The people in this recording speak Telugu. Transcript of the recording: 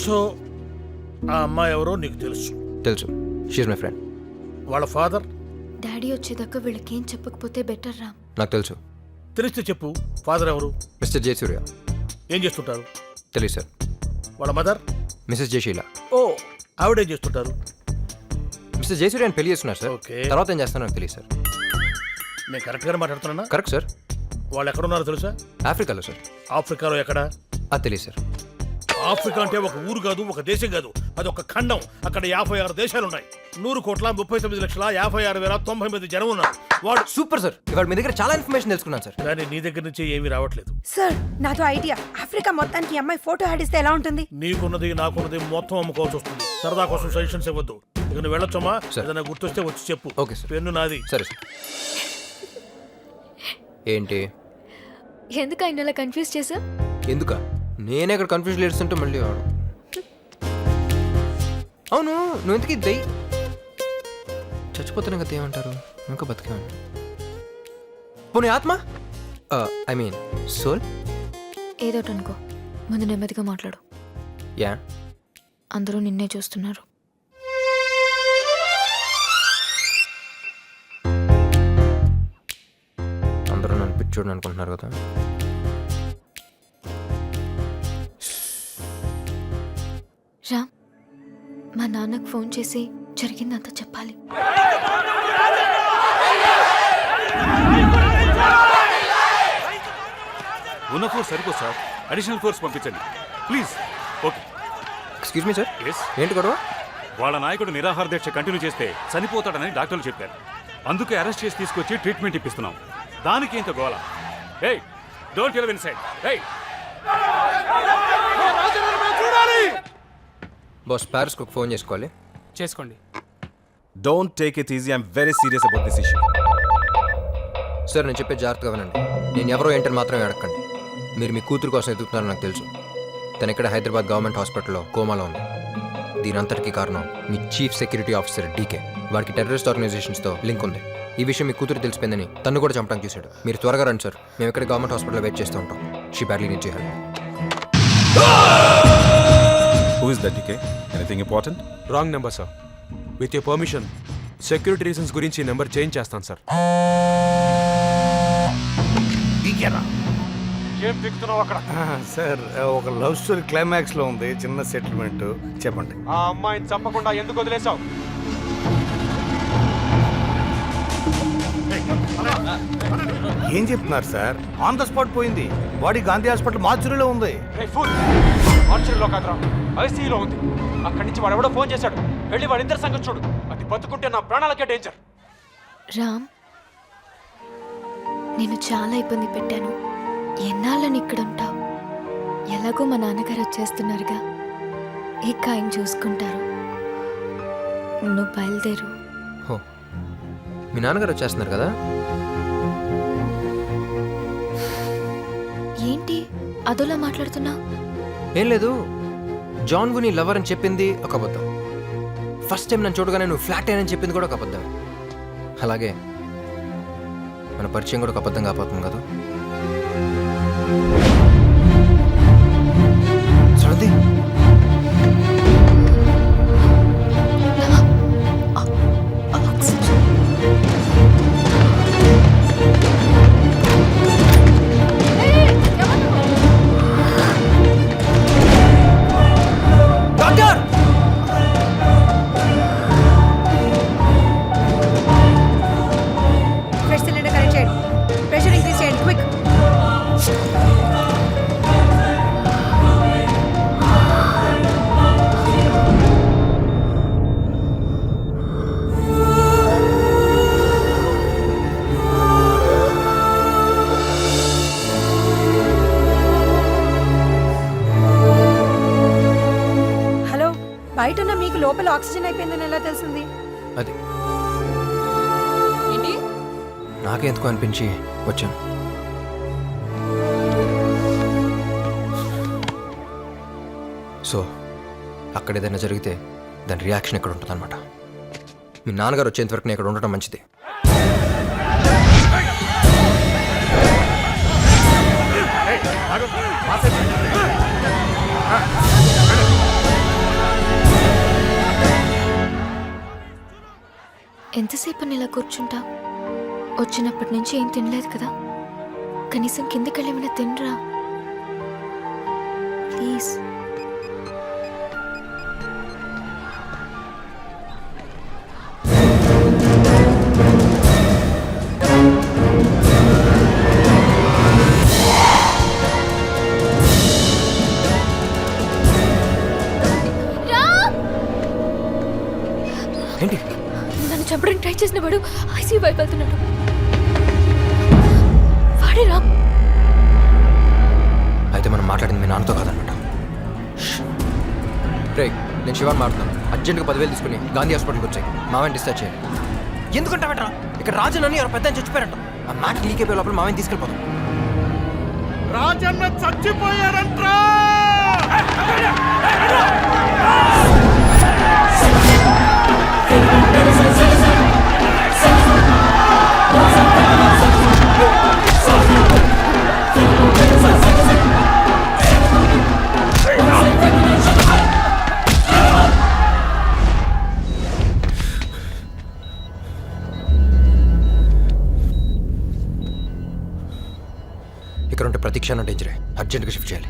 సో ఆ అమ్మాయి ఎవరో నీకు తెలుసు? తెలుసు, షీఈ్ మై ఫ్రెండ్. వాళ్ళ ఫాదర్? డాడీ వచ్చేదాకా వీళ్ళకేం చెప్పకపోతే బెటర్ రామ్. నాకు తెలుసు. తెలిస్తే చెప్పు. ఫాదర్ ఎవరు? మిస్టర్ జయసూర్య. ఏం చేస్తుంటారు? తెలియదు సార్. వాళ్ళ మదర్? మిసెస్ జయశీల. ఓ, ఆవిడేం చేస్తుంటారు? మిస్టర్ జయసూర్య అని పెళ్లి చేస్తున్నారు సార్. ఓకే. తర్వాత ఏం చేస్తానో నాకు తెలియదు సార్. నేను కరెక్ట్గానే మాట్లాడుతున్నా? Correct sir. వాళ్ళు ఎక్కడున్నారో తెలుసా? ఆఫ్రికాలో సార్. ఆఫ్రికాలో ఎక్కడ? అది తెలియదు సార్. ఆఫ్రికా అంటే ఒక ఊరు కాదు, ఒక దేశం కాదు, అది ఒక ఖండం. అక్కడ 56 దేశాలు ఉన్నాయి. 100,39,56,059 జనం ఉన్నారు. వాడు సూపర్ సార్. ఇవాళ మీ దగ్గర చాలా ఇన్ఫర్మేషన్ తెలుసుకున్నాను సార్. కానీ నీ దగ్గర నుంచి ఏమీ రావట్లేదు. సార్ నాతో ఐడియా. ఆఫ్రికా మొత్తానికి ఈ అమ్మాయి ఫోటో యాడ్ ఇస్తే ఎలా ఉంటుంది? నీకున్నది నాకున్నది మొత్తం అమ్ముకోవాల్సి వస్తుంది. సరదా కోసం సజెషన్స్ ఇవ్వద్దు. ఇక నువ్వు వెళ్ళొచ్చమ్మా. ఏదైనా గుర్తొస్తే వచ్చి చెప్పు. Okay sir. పెన్ను నాది. సరే సార్. ఏంటి? ఎందుకు ఆయన అలా కన్ఫ్యూజ్ చేసా? ఎందుక? నేనే ఇక్కడ కన్ఫ్యూజన్ ఏడుస్తుంటే మళ్ళీ వాడు. అవును, నువ్వు ఎందుకు ఇది చచ్చిపోతున్నా కదా ఏమంటారు? ఇంకా బతికేమంట. పోనీ ఆత్మ, ఐ మీన్ సోల్. ఏదోటి అనుకో, ముందు నెమ్మదిగా మాట్లాడు. యా, అందరూ నిన్నే చూస్తున్నారు. అందరూ నన్ను పిచ్చోడు అనుకుంటున్నారు కదా. రామ్, మా నాన్నకు ఫోన్ చేసి జరిగిందంతా చెప్పాలి. ఉన్న ఫోర్స్ సరిపో సార్, అడిషనల్ ఫోర్స్ పంపించండి please. Okay. Excuse me sir. Yes. ఏంటి గొడవ? వాళ్ళ నాయకుడు నిరాహార దీక్ష కంటిన్యూ చేస్తే చనిపోతాడని డాక్టర్లు చెప్పారు. అందుకే అరెస్ట్ చేసి తీసుకొచ్చి ట్రీట్మెంట్ ఇప్పిస్తున్నాం. దానికి ఇంత గోల. ఏయ్, డోంట్ గెట్ ఇన్సైడ్. ఏయ్, బాస్, ప్యారిస్కి ఒక ఫోన్ చేసుకోవాలి. చేసుకోండి. Don't take it easy. I'm very serious about this issue. Sir, నేను చెప్పే జాగ్రత్తగా వినండి. నేను ఎవరో ఏంటని మాత్రమే అడగండి. మీరు మీ కూతురు కోసం ఎదుగుతున్నారని నాకు తెలుసు. తను ఇక్కడ హైదరాబాద్ గవర్నమెంట్ హాస్పిటల్లో కోమాలో ఉంది. దీని అంతటికీ కారణం మీ చీఫ్ సెక్యూరిటీ ఆఫీసర్ డీకే. వాడికి టెర్రరిస్ట్ ఆర్గనైజేషన్స్తో లింక్ ఉంది. ఈ విషయం మీ కూతురు తెలిసిపోయిందని తను కూడా చంపడానికి చూశాడు. మీరు త్వరగా రండి సార్. మేము ఇక్కడ గవర్నమెంట్ హాస్పిటల్లో వెయిట్ చేస్తూ ఉంటాం. She badly need your help. Who is that, DK? Anything important? Wrong number sir. With your permission security reasons గురించి నెంబర్ చేంజ్ చేస్తాను సార్. ఏం పిక్తున్నావు అక్కడ? సార్, ఒక లవ్ స్టోరీ క్లైమాక్స్ లో ఉంది. చిన్న సెటిల్మెంట్ చెప్పండి. ఆ అమ్మాయిని చంపకుండా ఎందుకు వదిలేసావు? ఏం చెప్తున్నారు సార్? ఆన్ ద స్పాట్ పోయింది. బాడీ గాంధీ హాస్పిటల్ మార్చురీలో ఉంది. ఆర్చరీలో కాదురా, ఐసీయూలో ఉంది. అక్కడి నుంచి వాడు ఎవడో ఫోన్ చేశాడు. వెళ్ళి వాడిద్దరి సంగతి చూడు. అది బతుకుంటే నా ప్రాణాలకే డేంజర్. రామ్, నేను చాలా ఇబ్బంది పెట్టాను. ఎన్నాళ్ళని ఇక్కడ ఉంటావు? ఎలాగో మా నాన్నగారు వచ్చేస్తున్నారుగా, ఇక ఆయన చూసుకుంటారు. నువ్వు బయలుదేరు. హో, మీ నాన్నగారు వచ్చేస్తున్నారు కదా? ఏంటి అదోలా మాట్లాడుతున్నావు? ఏం లేదు, జాన్ వుని లవర్ అని చెప్పింది ఒక అబద్ధం. ఫస్ట్ టైం నన్ను చూడగానే నువ్వు ఫ్లాట్ అయ్యానని చెప్పింది కూడా ఒక అబద్ధం. అలాగే మన పరిచయం కూడా ఒక అబద్ధం కాకపోతుంది కదా. చూడండి, ఫ్రెష్ సిలిండర్ కనెక్ట్ చేయండి. ప్రెషర్ ఇంక్రీజ్ చేయండి. క్విక్. హలో, బయట ఉన్న మీకు లోపల ఆక్సిజన్ అయిపోయిందని ఎలా తెలిసింది? అది నాకెందుకు అనిపించి వచ్చాను. సో అక్కడ ఏదైనా జరిగితే దాని రియాక్షన్ ఎక్కడ ఉంటుంది అనమాట. మీ నాన్నగారు వచ్చేంత వరకు నేను ఇక్కడ ఉండటం మంచిది. ఎంతసేపు అని ఇలా కూర్చుంటా? వచ్చినప్పటి నుంచి ఏం తినలేదు కదా, కనీసం కిందకెళ్ళి ఏమైనా తినరా ప్లీజ్. ఏంటి? నన్ను చంపడానికి ట్రై చేసిన వాడు ఐసీయూ వైపు వెళ్తున్నాడు. వాడే రామ్. అయితే మనం మాట్లాడింది మీ నాన్నతో కాదనమాట. రే, నేను శివాన్ మాట్లాడుతాను. అర్జెంట్గా 10,000 తీసుకుని గాంధీ హాస్పిటల్కి వచ్చాయి. మామయ్య డిశ్చార్జ్ చేయాలి. ఎందుకంటే బెటరా ఇక్కడ రాజన్ అని ఎవరు పెద్ద చచ్చిపోయారంట. ఆ మ్యాట్ లీక్ అయిపోయే లోపల మామయ్యని తీసుకెళ్ళిపోతాం. రాజన్న చచ్చిపోయారంట్రా. ఇక్కడ ఉంటే ప్రతి క్షణం డేంజరే. అర్జెంట్గా షిఫ్ట్ చేయాలి.